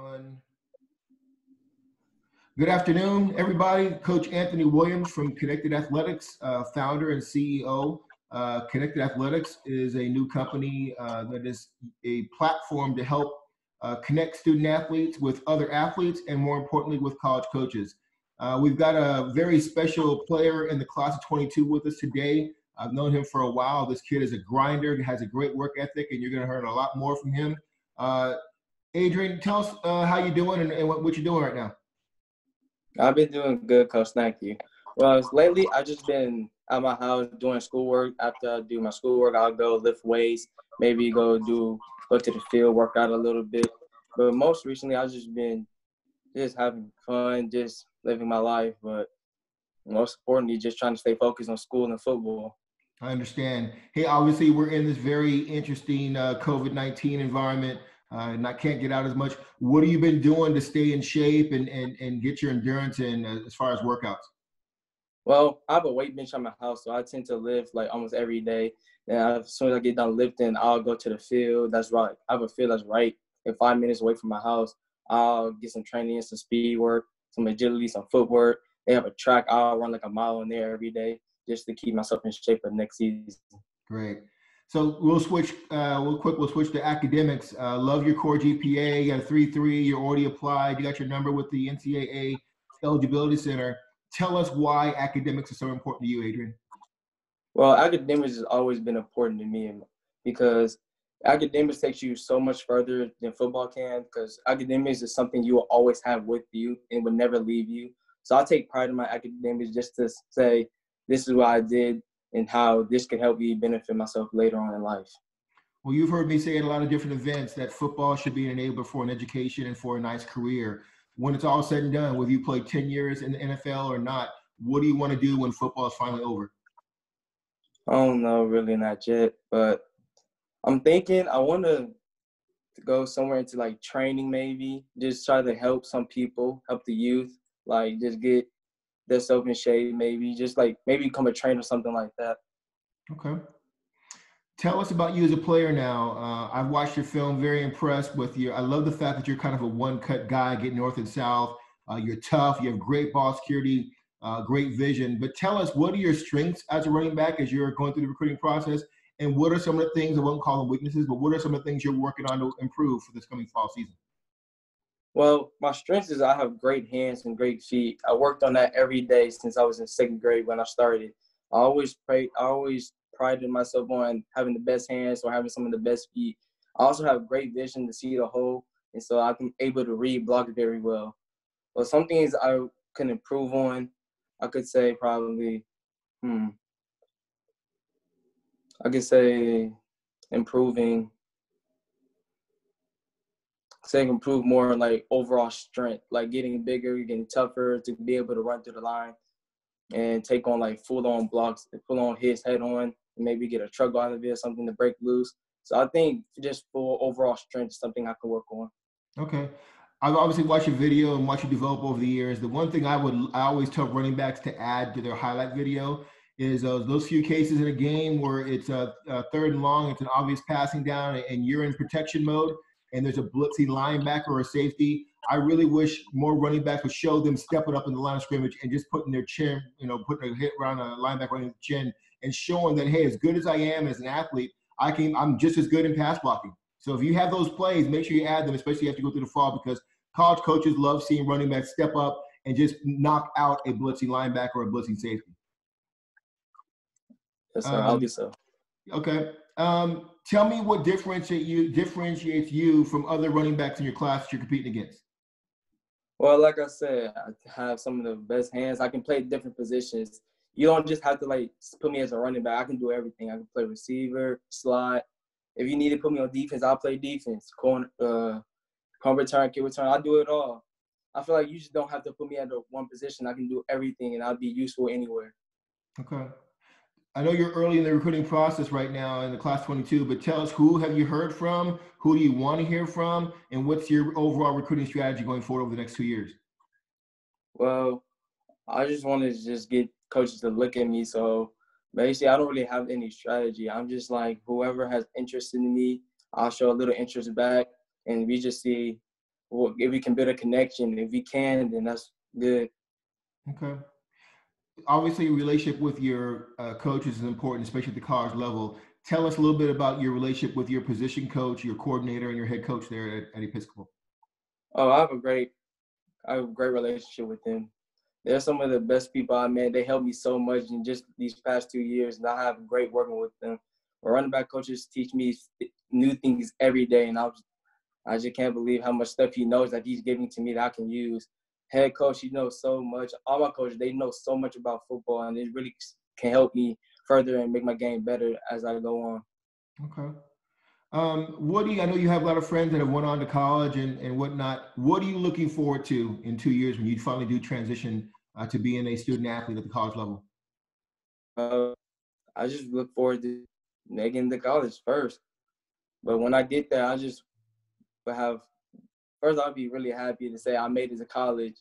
One. Good afternoon, everybody. Coach Anthony Williams from Connected Athletics, founder and CEO. Connected Athletics is a new company that is a platform to help connect student athletes with other athletes and, more importantly, with college coaches. We've got a very special player in the class of 22 with us today. I've known him for a while. This kid is a grinder, has a great work ethic, and you're going to learn a lot more from him. Adrian, tell us how you're doing and what you're doing right now. I've been doing good, Coach. Thank you. Well, lately, I've just been at my house doing schoolwork. After I do my schoolwork, I'll go lift weights, maybe go to the field, work out a little bit. But most recently, I've just been having fun, just living my life. But most importantly, just trying to stay focused on school and football. I understand. Hey, obviously, we're in this very interesting COVID-19 environment. And I can't get out as much. What have you been doing to stay in shape and get your endurance in as far as workouts? Well, I have a weight bench at my house, so I tend to lift like almost every day. And as soon as I get done lifting, I'll go to the field. That's right. I have a field that's right 5 minutes away from my house. I'll get some training, some speed work, some agility, some footwork. They have a track. I'll run like a mile in there every day just to keep myself in shape for the next season. Great. So we'll switch we'll switch to academics. Love your core GPA. You got a 3.3. You're already applied. You got your number with the NCAA Eligibility Center. Tell us why academics are so important to you, Adrian. Well, academics has always been important to me because academics takes you so much further than football can, because academics is something you will always have with you and will never leave you. So I take pride in my academics just to say, this is what I did and how this could help me benefit myself later on in life. Well, you've heard me say at a lot of different events that football should be an enabler for an education and for a nice career. When it's all said and done, whether you play 10 years in the NFL or not, what do you want to do when football is finally over? I don't know, really not yet, but I'm thinking I want to go somewhere into like training, maybe just try to help some people, help the youth, like just get themselves in shape, maybe become a trainer or something like that. Okay. Tell us about you as a player now. I've watched your film, very impressed with you. I love the fact that you're kind of a one-cut guy, get north and south. You're tough. You have great ball security, great vision. But tell us, what are your strengths as a running back as you're going through the recruiting process? And what are some of the things, I won't call them weaknesses, but what are some of the things you're working on to improve for this coming fall season? Well, my strength is I have great hands and great feet. I worked on that every day since I was in second grade when I started. I always prided myself on having the best hands or having some of the best feet. I also have great vision to see the whole, and so I'm able to read, block very well. But some things I can improve on, I could say probably, I could say improve more like overall strength, like getting bigger, getting tougher to be able to run through the line and take on like full-on blocks, full-on hits head on, and maybe get a truck out of it or something to break loose. So I think just full overall strength is something I can work on. Okay. I've obviously watched your video and watched you develop over the years. The one thing I always tell running backs to add to their highlight video is those few cases in a game where it's a third and long, it's an obvious passing down, and you're in protection mode, and there's a blitzy linebacker or a safety. I really wish more running backs would show them stepping up in the line of scrimmage and just putting their chin, putting a hit around a linebacker on the chin and showing that, hey, as good as I am as an athlete, I'm just as good in pass blocking. So if you have those plays, make sure you add them, especially after you go through the fall, because college coaches love seeing running backs step up and just knock out a blitzing linebacker or a blitzing safety. Yes, sir. I'll do so. Okay. Tell me what differentiates you from other running backs in your class that you're competing against. Well, like I said, I have some of the best hands. I can play different positions. You don't just have to like put me as a running back. I can do everything. I can play receiver, slot. If you need to put me on defense, I'll play defense. Corner, return, kick return. I'll do it all. I feel like you just don't have to put me at one position. I can do everything, and I'll be useful anywhere. Okay. I know you're early in the recruiting process right now in the class 22, but tell us, who have you heard from? Who do you want to hear from? And what's your overall recruiting strategy going forward over the next 2 years? Well, I just want to just get coaches to look at me. So basically, I don't really have any strategy. I'm just like, whoever has interest in me, I'll show a little interest back, and we just see if we can build a connection. If we can, then that's good. Okay. Obviously, your relationship with your coaches is important, especially at the college level. Tell us a little bit about your relationship with your position coach, your coordinator, and your head coach there at Episcopal. Oh, I have a great relationship with them. They're some of the best people I met. They helped me so much in just these past 2 years, and I have great working with them. My running back coaches teach me new things every day, and I just can't believe how much stuff he knows that he's giving to me that I can use. Head coach, he knows so much. All my coaches, they know so much about football, and it really can help me further and make my game better as I go on. Okay. I know you have a lot of friends that have went on to college and whatnot. What are you looking forward to in 2 years when you finally do transition to being a student athlete at the college level? I just look forward to making the college first. But when I get there, I just will have first. I'll be really happy to say I made it to college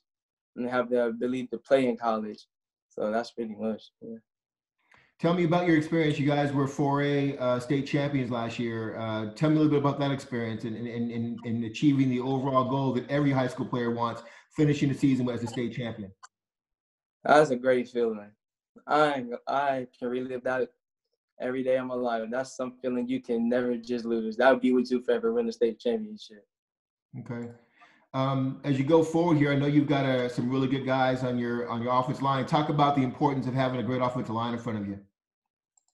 and have the ability to play in college. So that's pretty much. Yeah. Tell me about your experience. You guys were 4A state champions last year. Tell me a little bit about that experience and achieving the overall goal that every high school player wants, finishing the season as a state champion. That's a great feeling. I can relive that every day of my life. That's some feeling you can never just lose. That would be with you forever, win the state championship. Okay. As you go forward here, I know you've got some really good guys on your offensive line. Talk about the importance of having a great offensive line in front of you.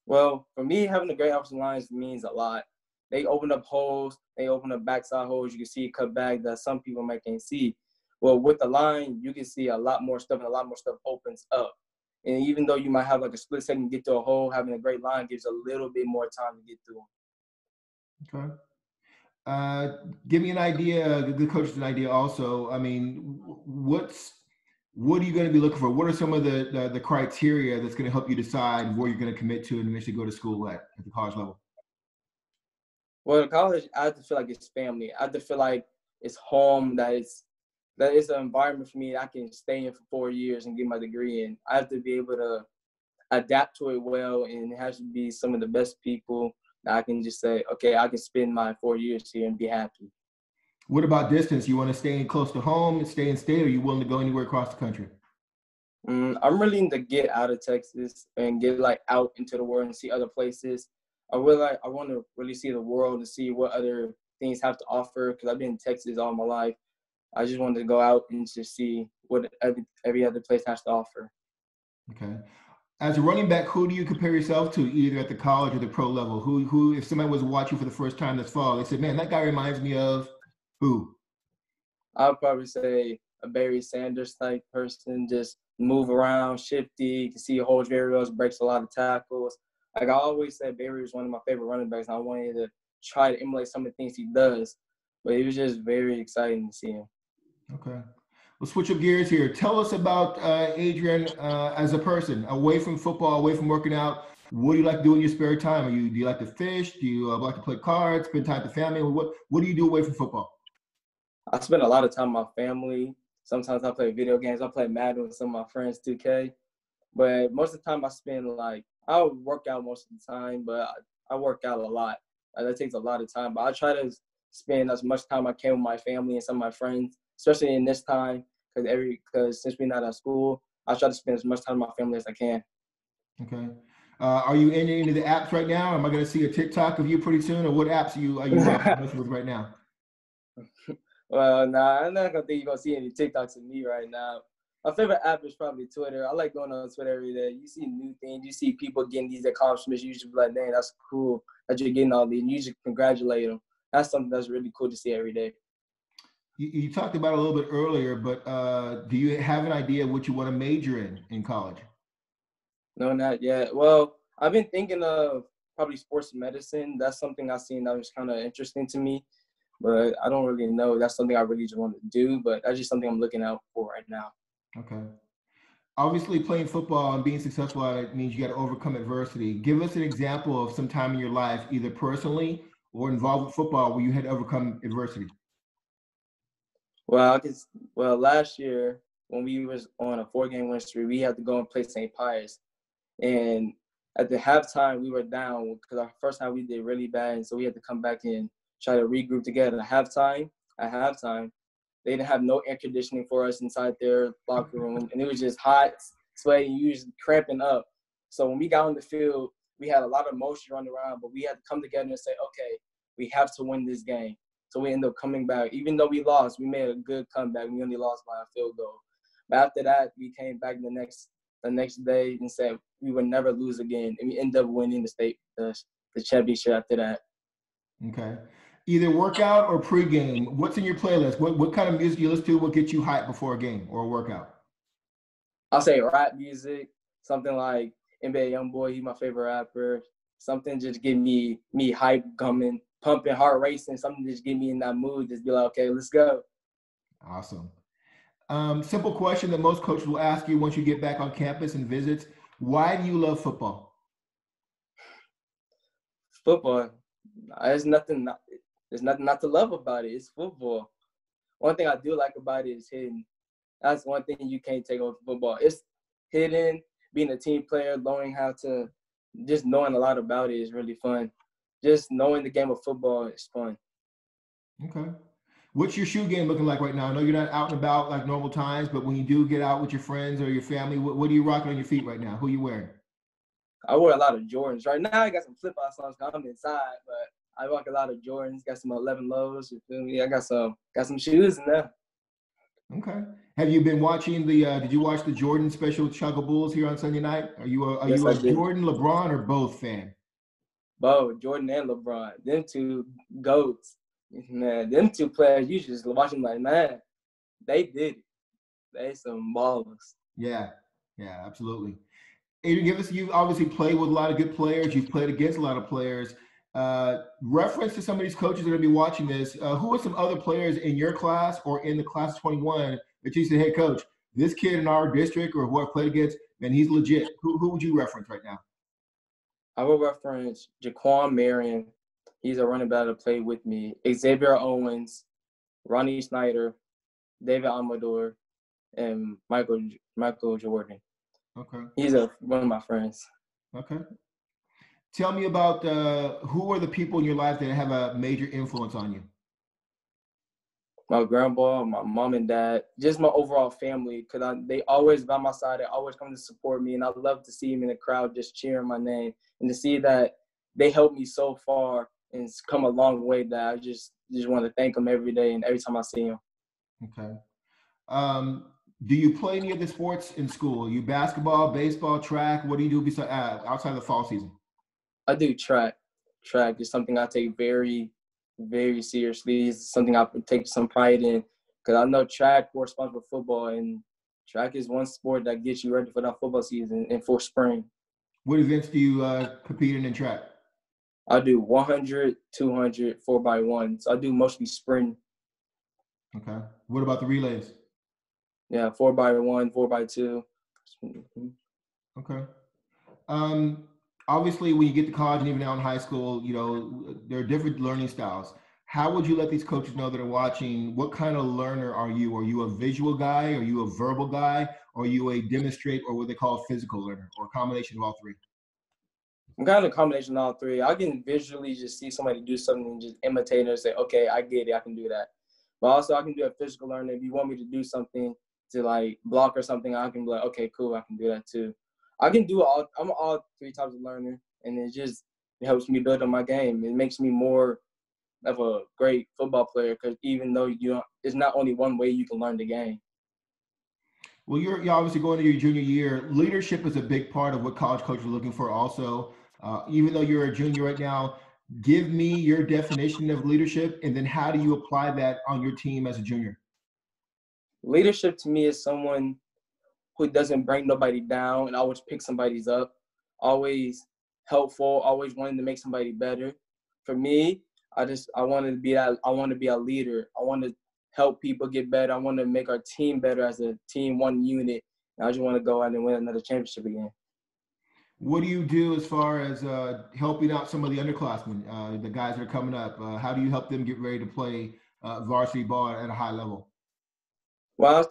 Well, for me, having a great offensive line means a lot. They open up holes. They open up backside holes. You can see cut back that some people might can't see. Well, with the line, you can see a lot more stuff, and a lot more stuff opens up. And even though you might have like a split second to get to a hole, having a great line gives a little bit more time to get through them. Okay. Give me an idea, the good coaches an idea also. I mean, what are you going to be looking for? What are some of the criteria that's going to help you decide where you're going to commit to and eventually go to school at the college level? Well, in college, I have to feel like it's family. I have to feel like it's home, that it's an environment for me that I can stay in for 4 years and get my degree in. I have to be able to adapt to it well, and it has to be some of the best people that I can just say, okay, I can spend my 4 years here and be happy. What about distance? You want to stay in close to home and stay in state, or are you willing to go anywhere across the country? I'm really to get out of Texas and get like out into the world and see other places. I want to really see the world and see what other things have to offer, because I've been in Texas all my life. I just wanted to go out and just see what every other place has to offer. Okay. As a running back, who do you compare yourself to, either at the college or the pro level? Who, if somebody was to watch you for the first time this fall, they said, man, that guy reminds me of who? I'll probably say a Barry Sanders type person, just move around, shifty, you can see he holds very well, breaks a lot of tackles. Like I always said, Barry was one of my favorite running backs, and I wanted to try to emulate some of the things he does. But it was just very exciting to see him. Okay. We'll switch up gears here. Tell us about Adrian as a person, away from football, away from working out. What do you like to do in your spare time? Do you like to fish? Do you like to play cards, spend time with the family? What do you do away from football? I spend a lot of time with my family. Sometimes I play video games. I play Madden with some of my friends, 2K. But most of the time I spend I'll work out most of the time, but I work out a lot. That takes a lot of time. But I try to spend as much time I can with my family and some of my friends, especially in this time, because since we're not at school, I try to spend as much time with my family as I can. Okay. Are you in any of the apps right now? Am I going to see a TikTok of you pretty soon, or what apps are you messing with right now? Well, nah, I'm not gonna think you're gonna see any TikToks of me right now. My favorite app is probably Twitter. I like going on Twitter every day. You see new things. You see people getting these accomplishments. You just be like, dang, that's cool that you're getting all these. And you just congratulate them. That's something that's really cool to see every day. You talked about it a little bit earlier, but do you have an idea of what you want to major in college? No, not yet. Well, I've been thinking of probably sports medicine. That's something I've seen that was kind of interesting to me, but I don't really know. That's something I really just want to do, but that's just something I'm looking out for right now. Okay. Obviously, playing football and being successful at it means you got to overcome adversity. Give us an example of some time in your life, either personally or involved with football, where you had to overcome adversity. Well, last year when we was on a 4-game win streak, we had to go and play St. Pius, and at the halftime we were down because our first time we did really bad, and so we had to come back and try to regroup together. At halftime, They didn't have no air conditioning for us inside their locker room, and it was just hot, sweaty, you was cramping up. So when we got on the field, we had a lot of emotion running around, but we had to come together and say, okay, we have to win this game. So we ended up coming back. Even though we lost, we made a good comeback. We only lost by a field goal. But after that, we came back the next day and said we would never lose again, and we ended up winning the championship after that. Okay. Either workout or pregame. What's in your playlist? What kind of music do you listen to? What gets you hyped before a game or a workout? I'll say rap music, something like NBA YoungBoy. He's my favorite rapper. Something just get me hype, coming, pumping, heart racing. Something just get me in that mood. Just be like, okay, let's go. Awesome. Simple question that most coaches will ask you once you get back on campus and visits. Why do you love football? Football. There's nothing not to love about it. It's football. One thing I do like about it is hitting. That's one thing you can't take over football. It's hitting, being a team player, just knowing a lot about it is really fun. Just knowing the game of football is fun. Okay. What's your shoe game looking like right now? I know you're not out and about like normal times, but when you do get out with your friends or your family, what are you rocking on your feet right now? Who are you wearing? I wear a lot of Jordans. Right now I got some flip-flops on because I'm inside, but I rock a lot of Jordans. Got some 11 lows. You feel me? I got some shoes in there. Okay. Have you been watching did you watch the Jordan special Chicago Bulls here on Sunday night? Are you a Jordan, LeBron, or both fan? Both, Jordan and LeBron. Them two GOATs. Man, them two players, you just watch them like, man, they did it. They some ballers. Yeah, absolutely. Adrian, you obviously play with a lot of good players. You've played against a lot of players. Reference to some of these coaches that are going to be watching this. Who are some other players in your class or in the class of 21 that you say, hey, coach, this kid in our district or who I played against, man, he's legit. Who would you reference right now? I will reference Jaquan Marion. He's a running back that played with me. Xavier Owens, Ronnie Snyder, David Amador, and Michael Jordan. Okay. He's one of my friends. Okay. Tell me about who are the people in your life that have a major influence on you? My grandpa, my mom and dad, just my overall family, because they always by my side. They always come to support me, and I love to see them in the crowd just cheering my name and to see that they helped me so far and it's come a long way that I just want to thank them every day and every time I see them. Okay. Do you play any of the sports in school? You basketball, baseball, track? What do you do besides outside of the fall season? I do track. Track is something I take very, very seriously. It's something I take some pride in because I know track corresponds with football, and track is one sport that gets you ready for that football season and for spring. What events do you compete in track? I do 100, 200, 4x1. So I do mostly sprint. Okay. What about the relays? Yeah, 4x1, 4x2. Okay. Obviously, when you get to college and even now in high school, there are different learning styles. How would you let these coaches know that are watching? What kind of learner are you? Are you a visual guy? Are you a verbal guy? Or are you a demonstrate or what they call a physical learner, or a combination of all three? I'm kind of a combination of all three. I can visually just see somebody do something and just imitate it and say, okay, I get it, I can do that. But also I can do a physical learner. If you want me to do something to like block or something, I can be like, okay, cool, I can do that too. I can do I'm all three types of learner, and it helps me build on my game. It makes me more of a great football player because even though it's not only one way you can learn the game. Well, you're obviously going into your junior year. Leadership is a big part of what college coaches are looking for also. Even though you're a junior right now, give me your definition of leadership, and then how do you apply that on your team as a junior? Leadership to me is someone who doesn't bring nobody down and always pick somebody's up, always helpful, always wanting to make somebody better. For me, I want to be a leader. I want to help people get better. I want to make our team better as a team, one unit. And I just want to go out and win another championship again. What do you do as far as helping out some of the underclassmen, the guys that are coming up? How do you help them get ready to play varsity ball at a high level? Well,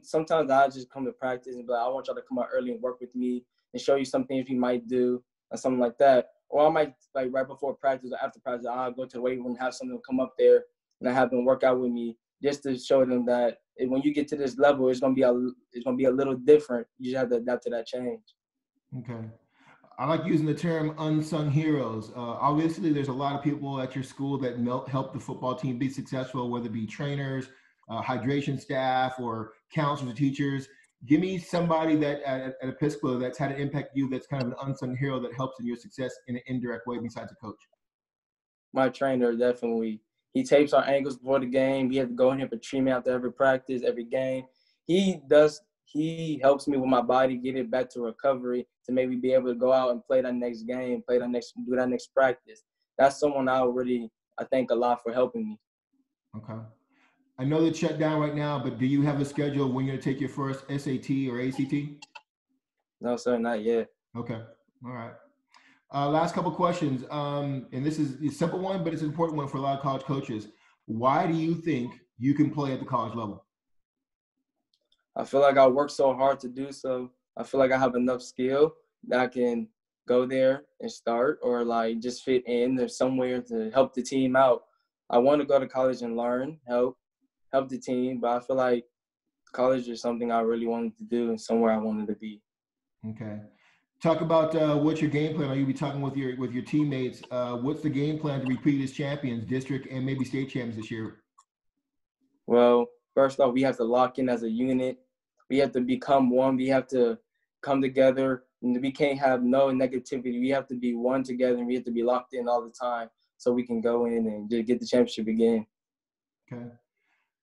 sometimes I just come to practice and be like, I want y'all to come out early and work with me and show you some things we might do or something like that. Or I might, like right before practice or after practice, I'll go to the weight room and have someone come up there and I have them work out with me just to show them that when you get to this level, it's gonna be a little different. You just have to adapt to that change. Okay. I like using the term unsung heroes. Obviously, there's a lot of people at your school that help the football team be successful, whether it be trainers, hydration staff, or counselors or teachers. Give me somebody that at Episcopal that's had an impact on you that's kind of an unsung hero that helps in your success in an indirect way besides a coach. My trainer, definitely. He tapes our ankles before the game. We have to go in here for treatment after every practice, every game. He helps me with my body, get it back to recovery to maybe be able to go out and play that next game, do that next practice. That's someone I thank a lot for helping me. Okay. I know it's shut down right now, but do you have a schedule when you're going to take your first SAT or ACT? No, sir, not yet. Okay. All right. Last couple questions. And this is a simple one, but it's an important one for a lot of college coaches. Why do you think you can play at the college level? I feel like I work so hard to do so. I feel like I have enough skill that I can go there and start or like just fit in or somewhere to help the team out. I want to go to college and learn, help the team, but I feel like college is something I really wanted to do and somewhere I wanted to be. Okay. Talk about what's your game plan. Are you be talking with your teammates? What's the game plan to repeat as champions, district and maybe state champions this year? Well, first off, we have to lock in as a unit. We have to become one. We have to come together. And we can't have no negativity. We have to be one together, and we have to be locked in all the time so we can go in and just get the championship again. Okay.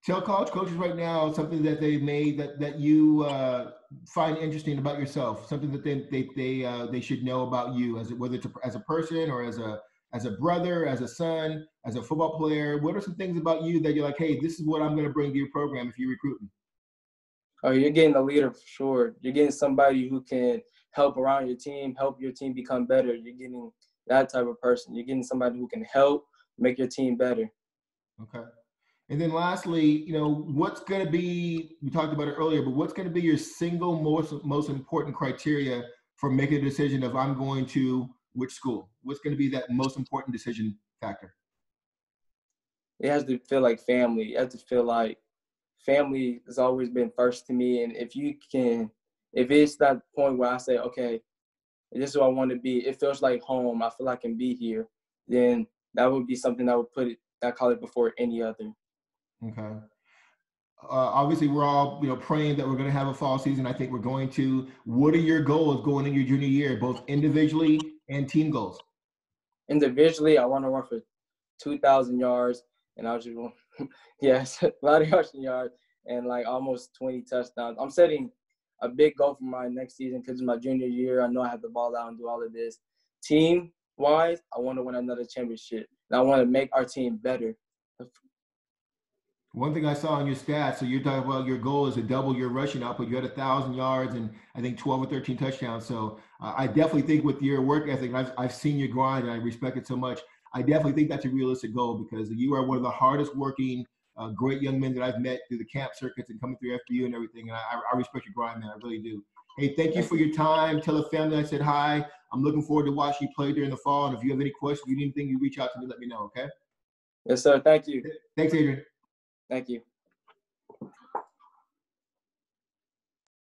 Tell college coaches right now something that they've made that you find interesting about yourself, something that they should know about you, whether it's as a person or as a brother, as a son, as a football player. What are some things about you that you're like, hey, this is what I'm going to bring to your program if you're recruiting? Oh, you're getting a leader for sure. You're getting somebody who can help around your team, help your team become better. You're getting that type of person. You're getting somebody who can help make your team better. Okay. And then lastly, what's going to be, we talked about it earlier, but what's going to be your single most important criteria for making a decision of I'm going to which school? What's going to be that most important decision factor? It has to feel like family. It has to feel like family has always been first to me. And if it's that point where I say, okay, this is what I want to be, it feels like home, I feel I can be here, then that would be something that would put that college before any other. Okay. Obviously, we're all praying that we're going to have a fall season. I think we're going to. What are your goals going in your junior year, both individually and team goals? Individually, I want to run for 2,000 yards, and I just want, yes, a lot of rushing yards and like almost 20 touchdowns. I'm setting a big goal for my next season because it's my junior year. I know I have to ball out and do all of this. Team-wise, I want to win another championship, and I want to make our team better. One thing I saw in your stats, so you're talking about your goal is to double your rushing output. You had 1,000 yards and I think 12 or 13 touchdowns. So I definitely think with your work ethic, I've seen your grind and I respect it so much. I definitely think that's a realistic goal because you are one of the hardest working, great young men that I've met through the camp circuits and coming through FBU and everything. And I respect your grind, man. I really do. Hey, thank you for your time. Tell the family I said hi. I'm looking forward to watching you play during the fall. And if you have any questions, you need anything, you reach out to me, let me know, okay? Yes, sir. Thank you. Thanks, Adrian. Thank you.